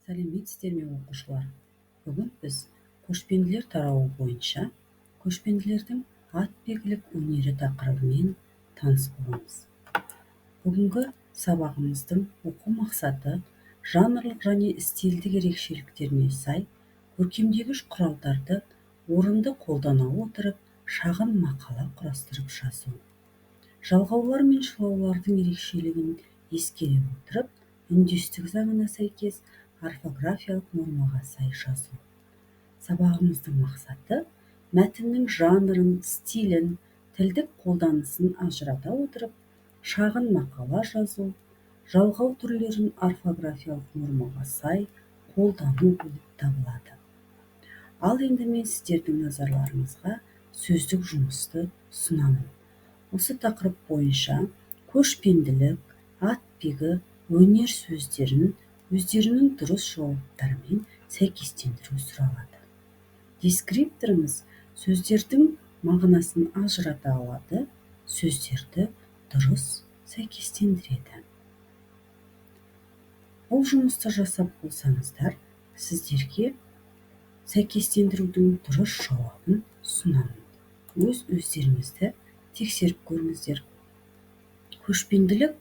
Сәлеметсіздер ме оқушылар? Бүгін біз көшпенділер тарауы бойынша көшпенділердің атбегілік өнері тақырыбымен таныс боламыз. Бүгінгі сабағымыздың оқу мақсаты жанрлық және стильдік ерекшеліктеріне сай көркемдегіш құралдарды орынды қолдана отырып шағын мақала құрастырып жазу. Жалғаулар мен шылаулардың ерекшелігін ескере отырып, үндестік заңына сәйкес орфографиялық нормаға сай жазу. Сабағымыздың мақсаты мәтіннің жанрын, стилін, тілдік қолданысын ажырата отырып, шағын мақала жазу, жалғау түрлерін орфографиялық нормаға сай қолдану болып табылады. Ал енді мен сіздердің назарларыңызға сөздік жұмысты ұсынамын. Осы тақырып бойынша көшпенділік, атбегі, өнер сөздерін өздерінің дұрыс жауаптарымен сәйкестендіру сұралады. Дескрипторымыз сөздердің мағынасын ажырата алады, сөздерді дұрыс сәйкестендіреді. Бұл жұмысты жасап болсаңыздар, сіздерге сәйкестендірудің дұрыс жауабын ұсынамын. Өздеріңізді тексеріп көріңіздер. Көшпенділік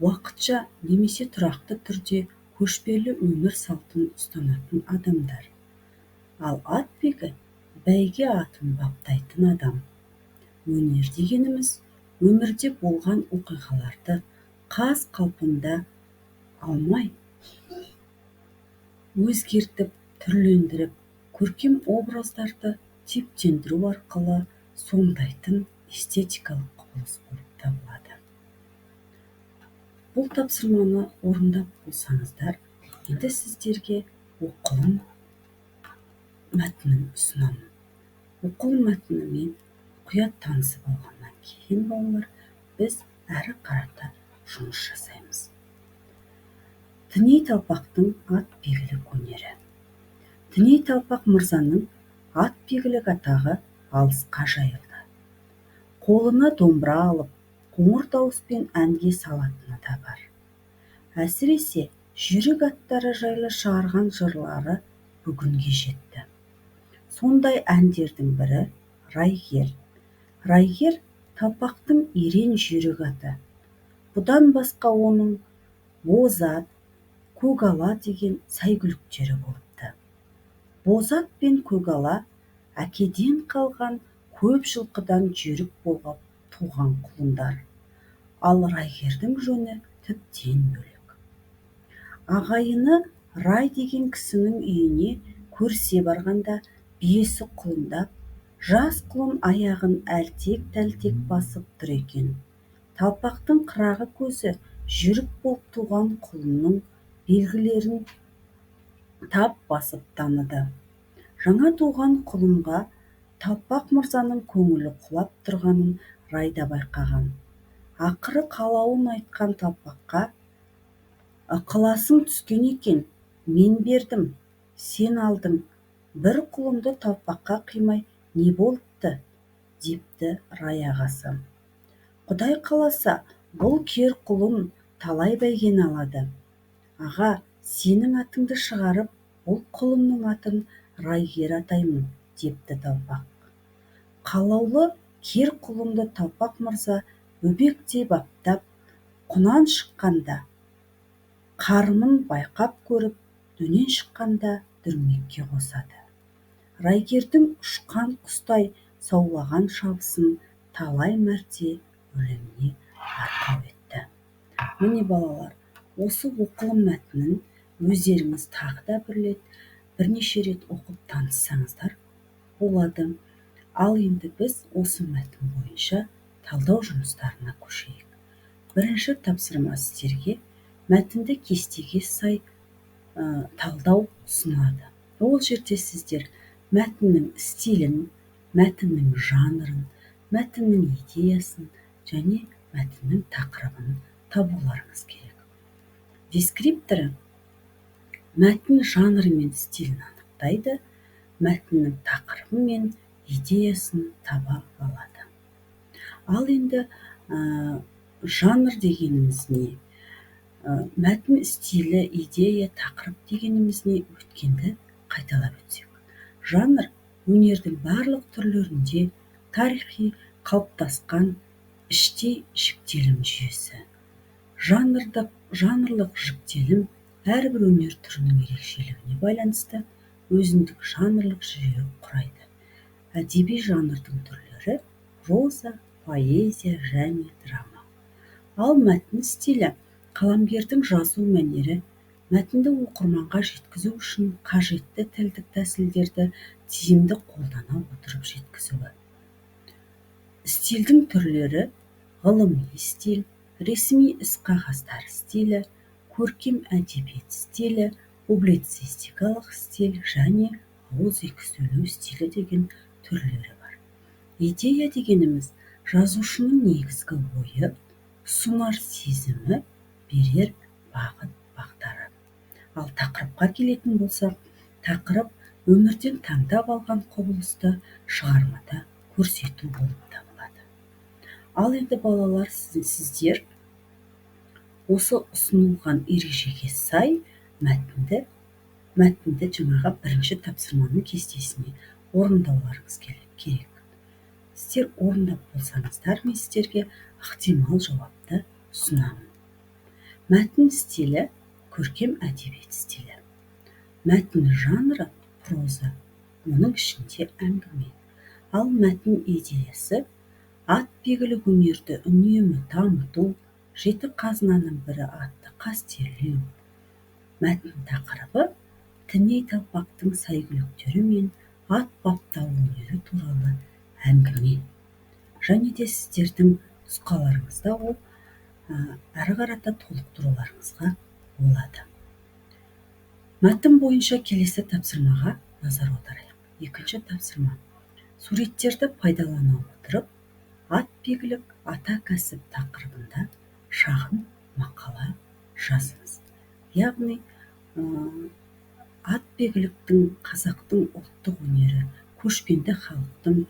уақытша немесе тұрақты түрде көшпелі өмір салтын ұстанатын адамдар. Ал атбегі бәйге атын баптайтын адам. Өнер дегеніміз өмірде болған оқиғаларды қаз қалпында алмай, өзгертіп, түрлендіріп, көркем образдарды типтендіру арқылы сомдайтын эстетикалық құбылыс болып табылады. Бұл тапсырманы орындап болсаңыздар, енді сіздерге оқылым мәтінін ұсынамын. Оқылым мәтінімен мұқият танысып алғаннан кейін балалар, біз әрі қарата жұмыс жасаймыз. Тіней Талпақтың атбегілік өнері. Тіней Талпақ мырзаның атбегілік атағы алысқа жайылды. Қолына домбыра алып, қоңыр дауыспен әнге салатыны да бар. Әсіресе жүйрік аттары жайлы шығарған жырлары бүгінге жетті. Сондай әндердің бірі Райгер. Райгер Талпақтың ерен жүйрік аты. Бұдан басқа оның Бозат, Көгала деген сәйгүліктері болыпты. Бозат пен Көгала әкеден қалған көп жылқыдан жүйрік болып туған құлындар. Ал Райгердің жөні тіптен бөлек. Ағайыны Рай деген кісінің үйіне көрсе барғанда биесі құлындап, жас құлын аяғын әлтек-тәлтек басып тұр екен. Талпақтың қырағы көзі жүйрік болып туған құлынның белгілерін тап басып таныды. Жаңа туған құлынға Талпақ мырзаның көңілі құлап тұрғанын Рай да байқаған. Ақыры қалауын айтқан Талпаққа: «Ықыласың түскен екен, мен бердім, сен алдың, бір құлынды Талпаққа қимай не болыпты?» депті Рай ағасы. «Құдай қаласа, бұл кер құлын талай бәйгені алады. Аға, сенің атыңды шығарып, бұл құлынның атын Райгер атаймын» депті Талпақ. Қалаулы кер құлынды Талпақ мырза бөбектей баптап, құнан шыққанда, қарымын байқап көріп, дөнен шыққанда дүрмекке қосады. Райгердің ұшқан құстай саулаған шабысын талай мәрте өлеңіне арқау етті. Міне балалар, осы оқылым мәтінін өздеріңіз тағы да бірнеше рет оқып таныссаңыздар болады. Ал енді біз осы мәтін бойынша талдау жұмыстарына көшейік. Бірінші тапсырма сіздерге мәтінді кестеге сай талдау ұсынылады. Ол жерде сіздер мәтіннің стилін, мәтіннің жанрын, мәтіннің идеясын және мәтіннің тақырыбын табуларыңыз керек. Дескрипторы мәтін жанры мен стилін анықтайды, мәтіннің тақырыбы мен идеясын таба алады. Ал енді жанр дегеніміз не? Мәтін стилі, идея, тақырып дегеніміз не? Өткенді қайталап өтсек. Жанр өнердің барлық түрлерінде тарихи қалыптасқан іштей жіктелім жүйесі. Жанрлық жіктелім әрбір өнер түрінің ерекшелігіне байланысты өзіндік жанрлық жүйе құрайды. Әдеби жанрдың түрлері проза, поэзия және драма. Ал мәтін стилі қаламгердің жазу мәнері, мәтінді оқырманға жеткізу үшін қажетті тілдік тәсілдерді тиімді қолдана отырып жеткізуі. Стильдің түрлері ғылыми стиль, ресми іс-қағаздар стилі, көркем әдебиет стилі, публицистикалық стиль және ауызекі сөйлеу стилі деген түрлері бар. Идея дегеніміз жазушының негізгі ойы, ұсынар сезімі, берер бағыт-бағдары. Ал тақырыпқа келетін болсақ, тақырып өмірден таңдап алған құбылысты шығармада көрсету болып табылады. Ал енді балалар, сіздер осы ұсынылған ережеге сай мәтінді жаңағы бірінші тапсырманың кестесіне орындауларыңыз керек. Сіздер орындап болсаңыздар, мен сіздерге ықтимал жауапты ұсынамын. Мәтін стилі көркем әдебиет стилі. Мәтін жанры проза, оның ішінде әңгіме. Ал мәтін идеясы атбегілік өнерді үнемі дамыту, жеті қазынаның бірі атты қастерлеу. Мәтін тақырыбы тіней талпақтың сәйгүліктері мен ат баптау өнері туралы әңгіме. Және де сіздердің нұсқаларыңызда ол әрі қарата толықтыруларыңызға болады. Мәтін бойынша келесі тапсырмаға назар аударайық. Екінші тапсырма. Суреттерді пайдалана отырып, атбегілік ата кәсіп тақырыбында шағын мақала жазыңыз. Яғни атбегіліктің, қазақтың ұлттық өнері, көшпенді халықтың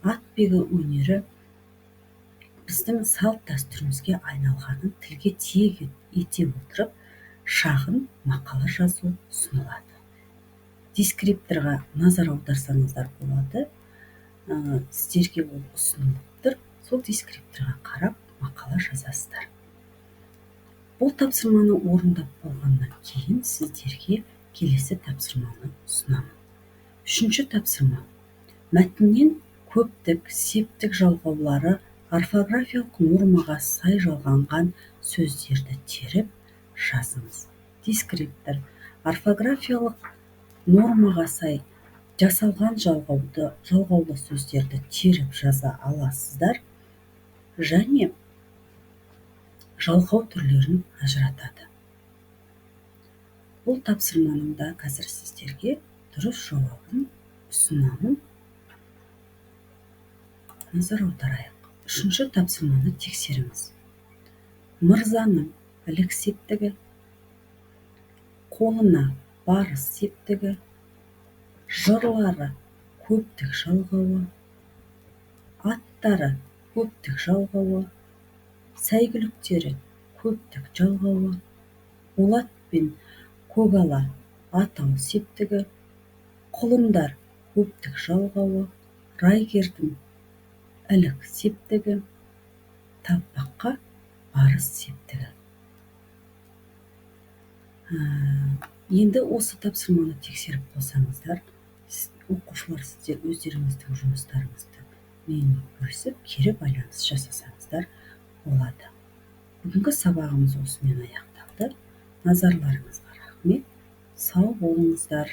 атбегі өнері біздің салт дәстүрімізге айналғанын тілге тиек ете отырып, шағын мақала жазу ұсынылады. Дескрипторға назар аударсаңыздар болады. Сіздерге ол ұсынылып тұр, сол дескрипторға қарап мақала жазасыздар. Бұл тапсырманы орындап болғаннан кейін сіздерге келесі тапсырманы ұсынамын. Үшінші тапсырма. Мәтіннен көптік, септік жалғаулары орфографиялық нормаға сай жалғанған сөздерді теріп жазыңыз. Дескриптор. Орфографиялық нормаға сай жасалған жалғаулы сөздерді теріп жаза аласыздар және жалғау түрлерін ажыратады. Бұл тапсырманың да қазір сіздерге дұрыс жауабын ұсынамын. Назар аударайық. Үшінші тапсырманы тексеріңіз. Мырзаның ілік септігі, қолына барыс септігі, жырлары көптік жалғауы, аттары көптік жалғауы, сәйгүліктері көптік жалғауы, болат пен көгала атау септігі, құлындар көптік жалғауы, райгердің ілік септігі, талпаққа барыс септігі. Енді осы тапсырманы тексеріп болсаңыздар, оқушылар, сіздер өздеріңіздің жұмыстарыңызды менімен бөлісіп, кері байланыс жасасаңыздар болады. Бүгінгі сабағымыз осымен аяқталды. Назарларыңызға рахмет. Сау болыңыздар.